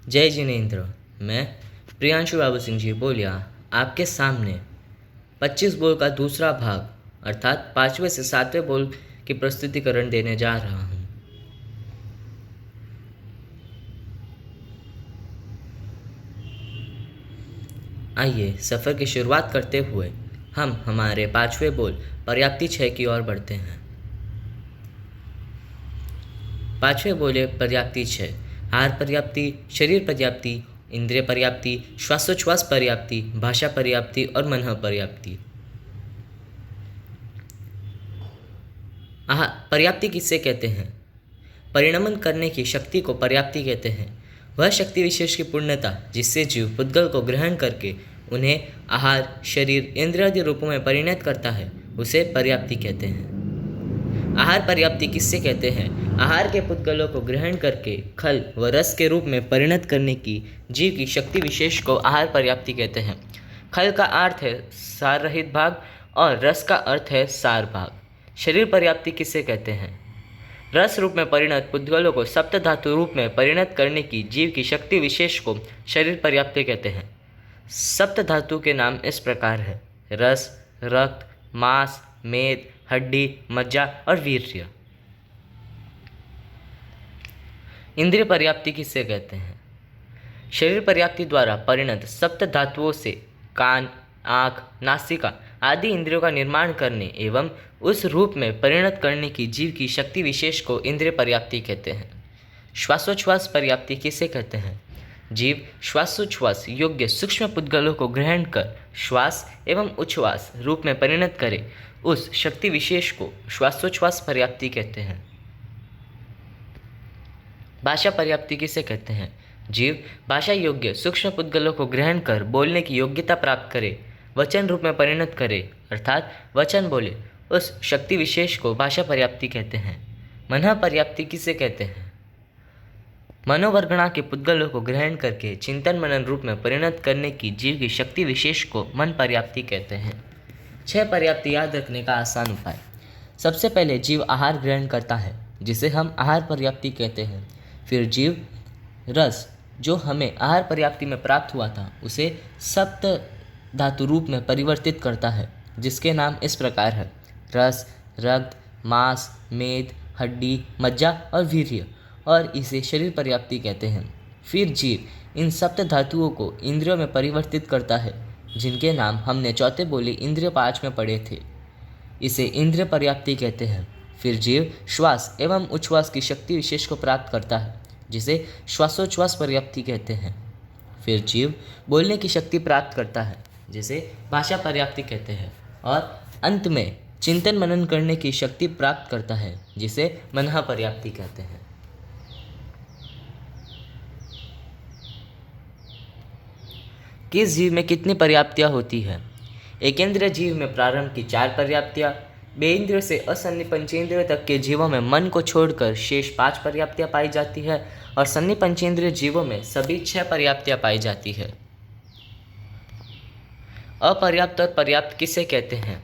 जय जिनेन्द्र। मैं प्रियांशु बाबू सिंह जी बोलिया आपके सामने 25 बोल का दूसरा भाग अर्थात 5वें से 7वें बोल की प्रस्तुतिकरण देने जा रहा हूँ। आइए सफ़र की शुरुआत करते हुए हम हमारे 5वें बोल पर्याप्ति 6 की ओर बढ़ते हैं। 5वें बोले पर्याप्ति 6। आहार पर्याप्ति, शरीर पर्याप्ति, इंद्रिय पर्याप्ति, श्वासोच्छ्वास पर्याप्ति, भाषा पर्याप्ति और मन पर्याप्ति। पर्याप्ति किससे कहते हैं? परिणमन करने की शक्ति को पर्याप्ति कहते हैं। वह शक्ति विशेष की पूर्णता जिससे जीव पुद्गल को ग्रहण करके उन्हें आहार, शरीर, इंद्रिय आदि रूपों में परिणत करता है, उसे पर्याप्ति कहते हैं। आहार पर्याप्ति किससे कहते हैं? आहार के पुद्गलों को ग्रहण करके खल व रस के रूप में परिणत करने की जीव की शक्ति विशेष को आहार पर्याप्ति कहते हैं। खल का अर्थ है सार रहित भाग और रस का अर्थ है सार भाग। शरीर पर्याप्ति किससे कहते हैं? रस रूप में परिणत पुद्गलों को सप्त धातु रूप में परिणत करने की जीव की शक्ति विशेष को शरीर पर्याप्ति कहते हैं। सप्त धातु के नाम इस प्रकार है: रस, रक्त, मांस, मेद, हड्डी, मज्जा और वीर्य। इंद्रिय पर्याप्ति किससे कहते हैं? शरीर पर्याप्ति द्वारा परिणत सप्त धातुओं से कान, आँख, नासिका आदि इंद्रियों का निर्माण करने एवं उस रूप में परिणत करने की जीव की शक्ति विशेष को इंद्रिय पर्याप्ति कहते हैं। श्वासोच्छ्वास पर्याप्ति किसे कहते हैं? जीव श्वासोच्छ्वास योग्य सूक्ष्म पुद्गलों को ग्रहण कर श्वास एवं उच्छ्वास रूप में परिणत करे, उस शक्ति विशेष को श्वासोच्छ्वास पर्याप्ति कहते हैं। भाषा पर्याप्ति किसे कहते हैं? जीव भाषा योग्य सूक्ष्म पुद्गलों को ग्रहण कर बोलने की योग्यता प्राप्त करे, वचन रूप में परिणत करे अर्थात वचन बोले, उस शक्ति विशेष को भाषा पर्याप्ति कहते हैं। मन पर्याप्ति किसे कहते हैं? मनोवर्गणा के पुद्गलों को ग्रहण करके चिंतन मनन रूप में परिणत करने की जीव की शक्ति विशेष को मन पर्याप्ति कहते हैं। 6 पर्याप्ति याद रखने का आसान उपाय। सबसे पहले जीव आहार ग्रहण करता है जिसे हम आहार पर्याप्ति कहते हैं। फिर जीव रस जो हमें आहार पर्याप्ति में प्राप्त हुआ था उसे सप्त धातु रूप में परिवर्तित करता है जिसके नाम इस प्रकार है: रस, रक्त, मांस, मेद, हड्डी, मज्जा और वीर्य, और इसे शरीर पर्याप्ति कहते हैं। फिर जीव इन सप्त धातुओं को इंद्रियों में परिवर्तित करता है जिनके नाम हमने चौथे बोले इंद्रिय 5 में पढ़े थे, इसे इंद्रिय पर्याप्ति कहते हैं। फिर जीव श्वास एवं उच्छ्वास की शक्ति विशेष को प्राप्त करता है जिसे श्वासोच्छ्वास पर्याप्ति कहते हैं। फिर जीव बोलने की शक्ति प्राप्त करता है जिसे भाषा पर्याप्ति कहते हैं, और अंत में चिंतन मनन करने की शक्ति प्राप्त करता है जिसे मनः पर्याप्ति कहते हैं। किस जीव में कितनी पर्याप्तियाँ होती है? एकेंद्रिय जीव में प्रारंभ की 4 पर्याप्तियाँ, बेइंद्रिय से असन्नि पंचेंद्रिय तक के जीवों में मन को छोड़कर शेष 5 पर्याप्तियाँ पाई जाती है, और सन्नि पंचेंद्रिय जीवों में सभी 6 पर्याप्तियाँ पाई जाती है। अपर्याप्त और पर्याप्त किसे कहते हैं?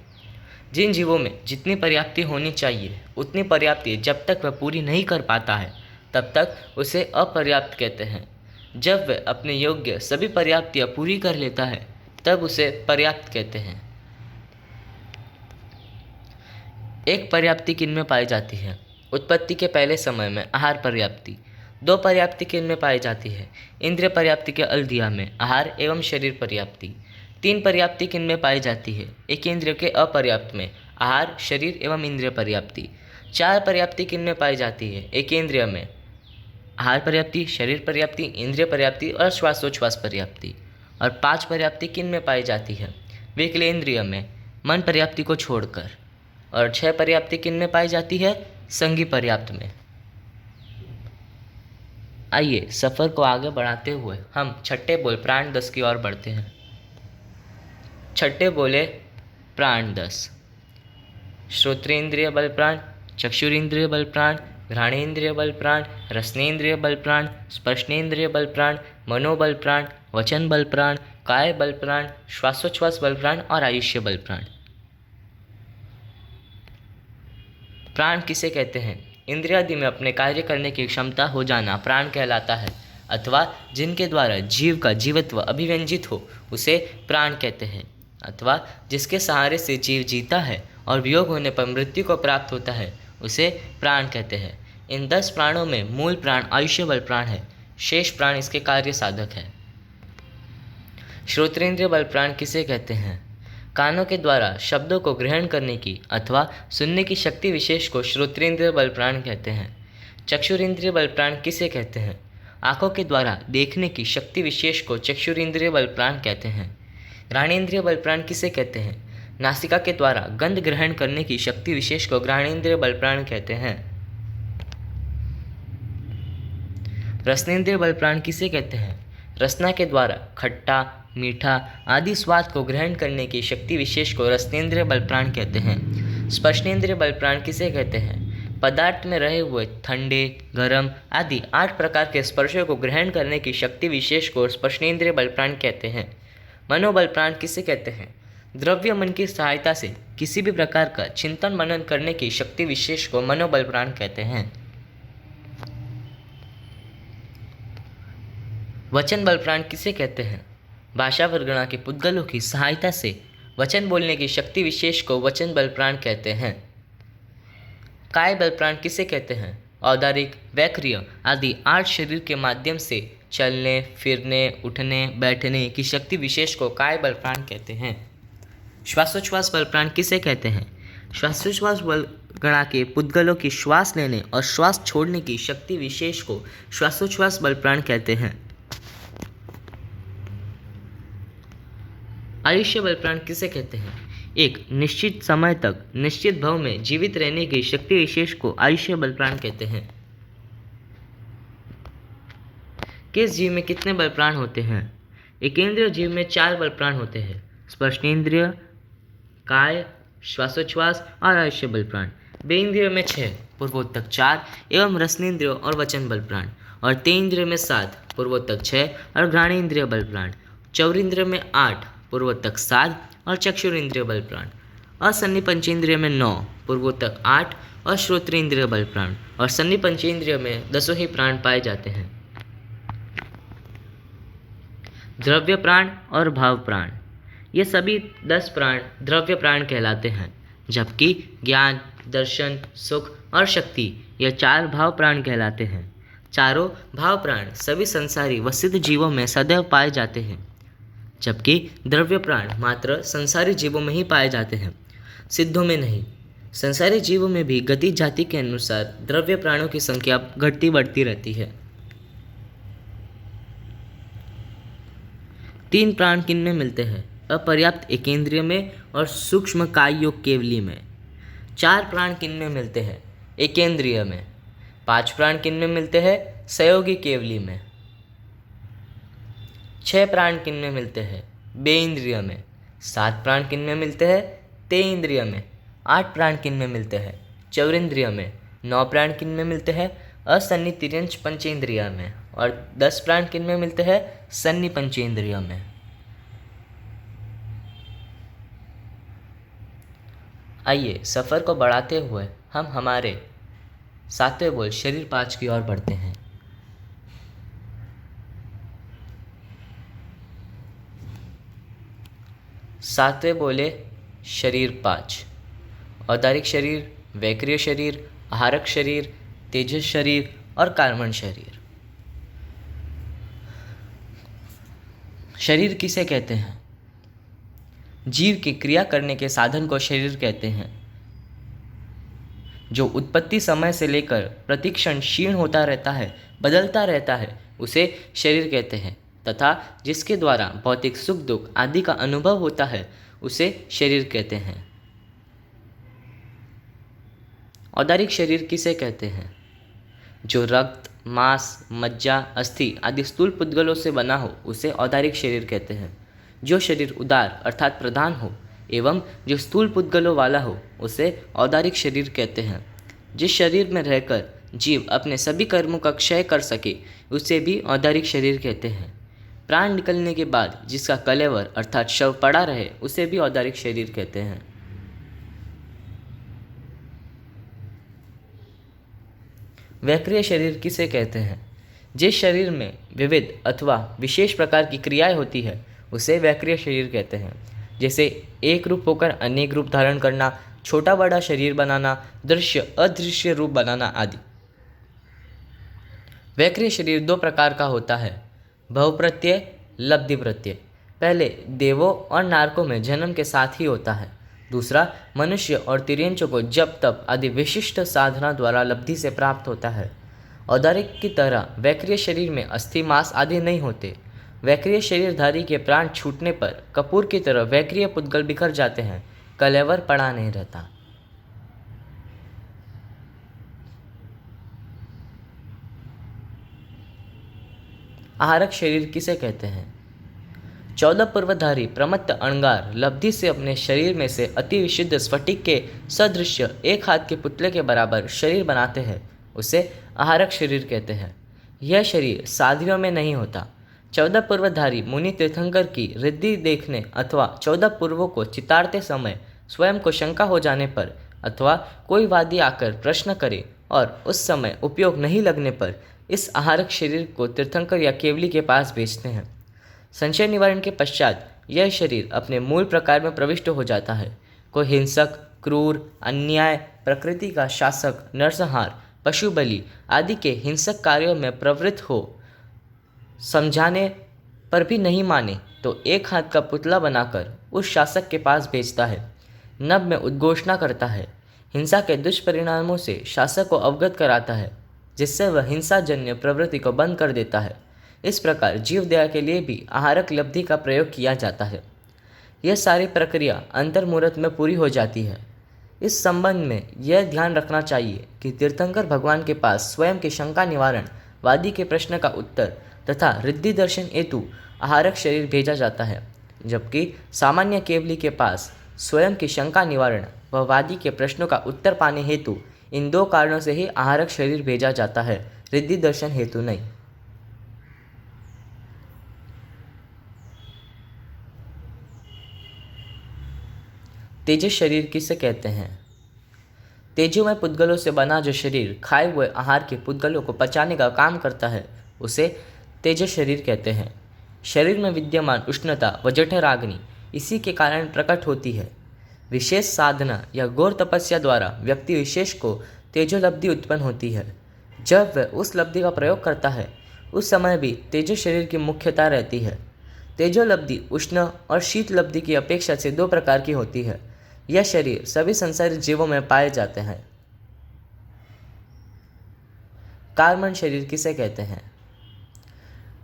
जिन जीवों में जितनी पर्याप्ति होनी चाहिए उतनी पर्याप्ति जब तक वह पूरी नहीं कर पाता है तब तक उसे अपर्याप्त कहते हैं। जब वह अपने योग्य सभी पर्याप्तियाँ पूरी कर लेता है तब उसे पर्याप्त कहते हैं। एक पर्याप्ति किन में पाई जाती है? उत्पत्ति के पहले समय में आहार पर्याप्ति। 2 पर्याप्ति किन में पाई जाती है? इंद्रिय पर्याप्ति के अल्दिया में आहार एवं शरीर पर्याप्ति। 3 पर्याप्ति किन में पाई जाती है? एक इंद्रिय के अपर्याप्त में आहार, शरीर एवं इंद्रिय पर्याप्ति। 4 पर्याप्ति किन में पाई जाती है? एक इंद्रिय में आहार पर्याप्ति, शरीर पर्याप्ति, इंद्रिय पर्याप्ति और श्वासोच्छ्वास पर्याप्ति। और 5 पर्याप्ति किन में पाई जाती है? विकलेंद्रिय में मन पर्याप्ति को छोड़कर। और 6 पर्याप्ति किन में पाई जाती है? संगी पर्याप्त में। आइए सफ़र को आगे बढ़ाते हुए हम छठे बोल प्राण 10 की ओर बढ़ते हैं। छठे बोले प्राण 10। श्रोत्रेंद्रिय बल प्राण, चक्षुरेंद्रिय बल प्राण, घ्राणेन्द्रिय बल प्राण, रसनेन्द्रिय बल प्राण, स्पर्शनेन्द्रिय बल प्राण, मनोबल प्राण, वचन बल प्राण, काय बल प्राण, श्वासोच्छ्वास बल प्राण और आयुष्य बल प्राण। प्राण किसे कहते हैं? इंद्रियादि में अपने कार्य करने की क्षमता हो जाना प्राण कहलाता है। अथवा जिनके द्वारा जीव का जीवत्व अभिव्यंजित हो उसे प्राण कहते हैं, अथवा जिसके सहारे से जीव जीता है और वियोग होने पर मृत्यु को प्राप्त होता है उसे प्राण कहते हैं। इन 10 प्राणों में मूल प्राण आयुष्य बल प्राण है, शेष प्राण इसके कार्य साधक है। श्रोत्रेंद्रिय बल प्राण किसे कहते हैं? कानों के द्वारा शब्दों को ग्रहण करने की अथवा सुनने की शक्ति विशेष को श्रोत्रेंद्रिय बल प्राण कहते हैं। चक्षुरेंद्रिय बल प्राण किसे कहते हैं? आँखों के द्वारा देखने की शक्ति विशेष को चक्षुरेंद्रिय बल प्राण कहते हैं। घ्राणेंद्रिय बल प्राण किसे कहते हैं? नासिका के द्वारा गंध ग्रहण करने की शक्ति विशेष को घ्राणेंद्रिय बल प्राण कहते हैं। रसनेंद्रिय बल प्राण किसे कहते हैं? रसना के द्वारा खट्टा, मीठा आदि स्वाद को ग्रहण करने की शक्ति विशेष को रसनेंद्रिय बल प्राण कहते हैं। स्पर्शनेंद्रिय बल प्राण किसे कहते हैं? पदार्थ में रहे हुए ठंडे, गर्म आदि 8 प्रकार के स्पर्शों को ग्रहण करने की शक्ति विशेष को स्पर्शनेंद्रिय बल प्राण कहते हैं। मनोबल प्राण किसे कहते हैं? द्रव्य मन की सहायता से किसी भी प्रकार का चिंतन मनन करने की शक्ति विशेष को मनोबल प्राण कहते हैं। वचन बल प्राण किसे कहते हैं? भाषा वर्गणा के पुद्गलों की सहायता से वचन बोलने की शक्ति विशेष को वचन बल प्राण कहते हैं। काय बल प्राण किसे कहते हैं? औदारिक, वैक्रिय आदि 8 शरीर के माध्यम से चलने, फिरने, उठने, बैठने की शक्ति विशेष को काय बल प्राण कहते हैं। श्वासोच्छ्वास बल प्राण किसे कहते हैं? श्वासोच्छ्वास बल गणा के पुद्गलों की श्वास लेने और श्वास छोड़ने की शक्ति विशेष को श्वासोच्छ्वास बल प्राण कहते हैं। आयुष्य बल प्राण किसे कहते हैं? एक निश्चित समय तक निश्चित भाव में जीवित रहने की शक्ति विशेष को आयुष्य बल प्राण कहते हैं। किस जीव में कितने बल प्राण होते हैं? एकेंद्रिय जीव में 4 बल प्राण होते हैं, स्पर्शनेंद्रिय, काय, श्वासोच्छ्वास और आयुष्य बल प्राण। बेइंद्रिय में 6, पूर्वोत्तक 4 एवं रसनेंद्रिय और वचन बल प्राण, और तेंद्रिय में 7, पूर्वोत्तक 6 और घ्राणेंद्रिय बल प्राण। चौरेंद्रिय में 8, पूर्वोत्तक 7 और चक्षुरेंद्रिय बल प्राण। असन्नि पंचेंद्रिय में 9, पूर्वोत्तक 8 और श्रोत्रेंद्रिय बल प्राण, और सन्नि पंचेंद्रिय में 10 ही प्राण पाए जाते हैं। द्रव्य प्राण और भाव प्राण, ये सभी 10 प्राण द्रव्य प्राण कहलाते हैं, जबकि ज्ञान, दर्शन, सुख और शक्ति ये 4 भाव प्राण कहलाते हैं। चारों भाव प्राण सभी संसारी व सिद्ध जीवों में सदैव पाए जाते हैं, जबकि द्रव्य प्राण मात्र संसारी जीवों में ही पाए जाते हैं, सिद्धों में नहीं। संसारी जीवों में भी गति जाति के अनुसार द्रव्य प्राणों की संख्या घटती बढ़ती रहती है। 3 प्राण किन में मिलते हैं? अपर्याप्त एकेंद्रिय में और सूक्ष्म काय योग केवली में। 4 प्राण किन में मिलते हैं? एकेंद्रिय में। 5 प्राण किन में मिलते हैं? सहयोगी केवली में। 6 प्राण किन में मिलते हैं? बेइंद्रिय में। 7 प्राण किन में मिलते हैं? तेइंद्रिय में। 8 प्राण किन में मिलते हैं? चौरेंद्रिय में। 9 प्राण किन में मिलते हैं? असन्नि तिर्यंच पंचेंद्रिय में, और 10 प्राण किन में मिलते हैं? सन्नि पंचेंद्रिय में। आइए सफ़र को बढ़ाते हुए हम हमारे 7वें बोल शरीर 5 की ओर बढ़ते हैं। सातवें बोले शरीर 5। औदारिक शरीर, वैक्रिय शरीर, आहारक शरीर, तेजस शरीर और कार्बन शरीर। शरीर किसे कहते हैं? जीव की क्रिया करने के साधन को शरीर कहते हैं। जो उत्पत्ति समय से लेकर प्रतिक्षण क्षीण होता रहता है, बदलता रहता है, उसे शरीर कहते हैं, तथा जिसके द्वारा भौतिक सुख दुख आदि का अनुभव होता है उसे शरीर कहते हैं। औदारिक शरीर किसे कहते हैं? जो रक्त, मांस, मज्जा, अस्थि आदि स्थूल पुद्गलों से बना हो उसे औदारिक शरीर कहते हैं। जो शरीर उदार अर्थात प्रधान हो एवं जो स्थूल पुद्गलों वाला हो उसे औदारिक शरीर कहते हैं। जिस शरीर में रहकर जीव अपने सभी कर्मों का क्षय कर सके उसे भी औदारिक शरीर कहते हैं। प्राण निकलने के बाद जिसका कलेवर अर्थात शव पड़ा रहे उसे भी औदारिक शरीर कहते हैं। वैक्रिय शरीर किसे कहते हैं? जिस शरीर में विविध अथवा विशेष प्रकार की क्रियाएं होती है उसे वैक्रिय शरीर कहते हैं। जैसे एक रूप होकर अनेक रूप धारण करना, छोटा बड़ा शरीर बनाना, दृश्य अदृश्य रूप बनाना आदि। वैक्रिय शरीर दो प्रकार का होता है, भव प्रत्यय, लब्धि प्रत्यय। पहले देवों और नारकों में जन्म के साथ ही होता है। दूसरा मनुष्य और तिर्यंचों को जप तप आदि विशिष्ट साधना द्वारा लब्धि से प्राप्त होता है। औदारिक की तरह वैक्रिय शरीर में अस्थि मांस आदि नहीं होते। वैक्रिय शरीरधारी के प्राण छूटने पर कपूर की तरह वैक्रिय पुद्गल बिखर जाते हैं, कलेवर पड़ा नहीं रहता। आहारक शरीर किसे कहते हैं? 14 पूर्वधारी प्रमत्त अणगार लब्धि से अपने शरीर में से अति विशुद्ध स्फटिक के सदृश एक हाथ के पुतले के बराबर शरीर बनाते हैं, उसे आहारक शरीर कहते हैं। यह शरीर साधियों में नहीं होता। 14 पूर्वधारी मुनि तीर्थंकर की रिद्धि देखने अथवा 14 पूर्वों को चितारते समय स्वयं को शंका हो जाने पर अथवा कोई वादी आकर प्रश्न करे और उस समय उपयोग नहीं लगने पर इस आहारक शरीर को तीर्थंकर या केवली के पास भेजते हैं। संशय निवारण के पश्चात यह शरीर अपने मूल प्रकार में प्रविष्ट हो जाता है। कोई हिंसक, क्रूर, अन्याय, प्रकृति का शासक, नरसंहार, पशु बलि आदि के हिंसक कार्यों में प्रवृत्त हो समझाने पर भी नहीं माने तो एक हाथ का पुतला बनाकर उस शासक के पास भेजता है। नभ में उद्घोषणा करता है, हिंसा के दुष्परिणामों से शासक को अवगत कराता है, जिससे वह हिंसाजन्य प्रवृत्ति को बंद कर देता है। इस प्रकार जीव दया के लिए भी आहारक लब्धि का प्रयोग किया जाता है। यह सारी प्रक्रिया अंतर्मुहूर्त में पूरी हो जाती है। इस संबंध में यह ध्यान रखना चाहिए कि तीर्थंकर भगवान के पास स्वयं के शंका निवारण, वादी के प्रश्न का उत्तर तथा रिद्धि दर्शन हेतु आहारक शरीर भेजा जाता है, जबकि सामान्य केवली के पास स्वयं की शंका निवारण व वादी के प्रश्नों का उत्तर पाने हेतु इन दो कारणों से ही आहारक शरीर भेजा जाता है, रिद्धि दर्शन हेतु नहीं। तेजस शरीर किसे कहते हैं? तेजोमय पुद्गलों से बना जो शरीर खाए हुए आहार के पुद्गलों को पचाने का काम करता है उसे तेजस शरीर कहते हैं। शरीर में विद्यमान उष्णता व जठराग्नि इसी के कारण प्रकट होती है। विशेष साधना या घोर तपस्या द्वारा व्यक्ति विशेष को तेजोलब्धि उत्पन्न होती है। जब वह उस लब्धि का प्रयोग करता है उस समय भी तेजस शरीर की मुख्यता रहती है। तेजोलब्धि उष्ण और शीत लब्धि की अपेक्षा से दो प्रकार की होती है। यह शरीर सभी संसारी जीवों में पाए जाते हैं। कार्मण शरीर किसे कहते हैं?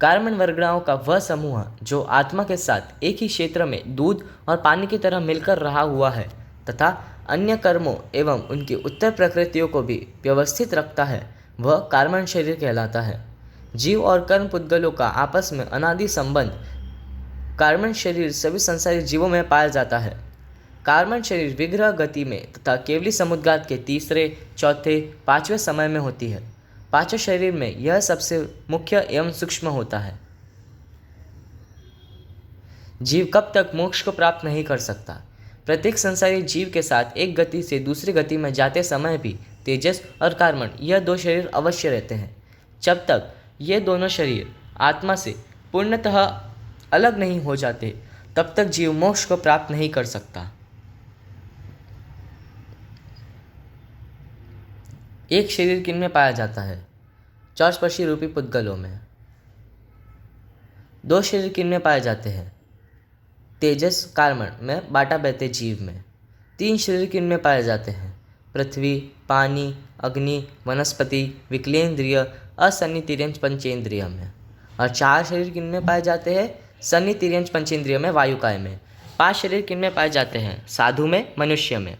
कार्मण वर्गणाओं का वह समूह जो आत्मा के साथ एक ही क्षेत्र में दूध और पानी की तरह मिलकर रहा हुआ है तथा अन्य कर्मों एवं उनकी उत्तर प्रकृतियों को भी व्यवस्थित रखता है, वह कार्मण शरीर कहलाता है। जीव और कर्म पुद्गलों का आपस में अनादि संबंध कार्मण शरीर सभी संसारी जीवों में पाया जाता है। कार्मण शरीर विग्रह गति में तथा केवली समुद्घात के तीसरे, चौथे, पांचवें समय में होती है। पांचवें शरीर में यह सबसे मुख्य एवं सूक्ष्म होता है। जीव कब तक मोक्ष को प्राप्त नहीं कर सकता। प्रत्येक संसारी जीव के साथ एक गति से दूसरी गति में जाते समय भी तेजस और कार्मण यह दो शरीर अवश्य रहते हैं। जब तक ये दोनों शरीर आत्मा से पूर्णतः अलग नहीं हो जाते तब तक जीव मोक्ष को प्राप्त नहीं कर सकता। एक शरीर किन में पाया जाता है? चौस्पर्शी रूपी पुद्गलों में। दो शरीर किन में पाए जाते हैं? तेजस कार्मण में बाटा बहते जीव में। तीन शरीर किन में पाए जाते हैं? पृथ्वी, पानी, अग्नि, वनस्पति, विकलेंद्रिय, असन्नि तिर्यंच पंचेंद्रिय में। और चार शरीर किन में पाए जाते हैं? सन्नि तिर्यंच पंचेंद्रिय में, वायुकाय में। पांच शरीर किन में पाए जाते हैं? साधु में, मनुष्य में।